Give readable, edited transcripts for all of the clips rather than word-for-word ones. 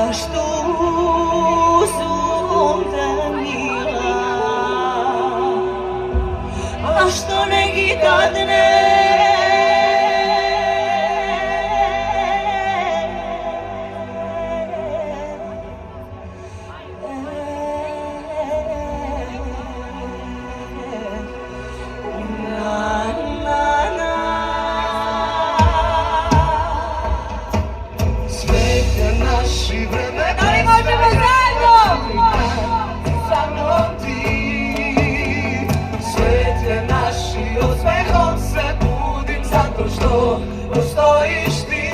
Zašto sunce mila, a što neki tad ne postojiš ti,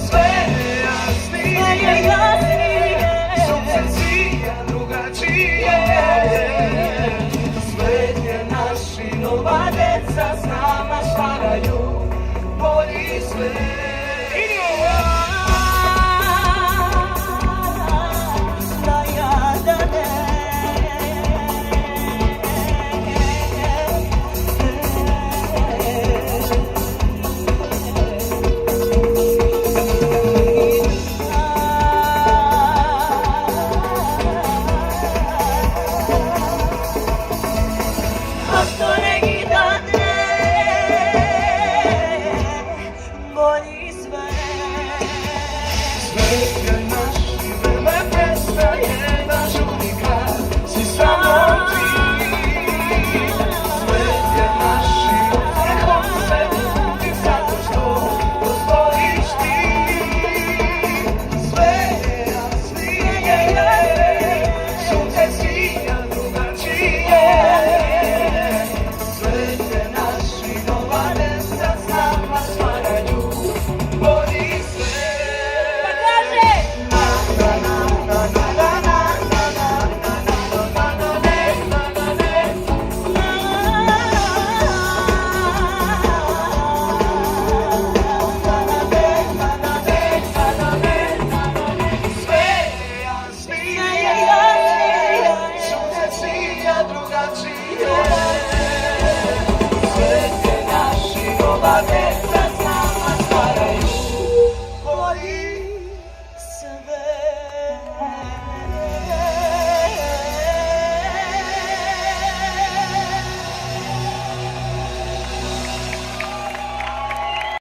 sve je jasnije, sunce sija drugačije, svet je naš i nova deca s nama stvaraju bolji svet. Drugačije, svet je naš i nova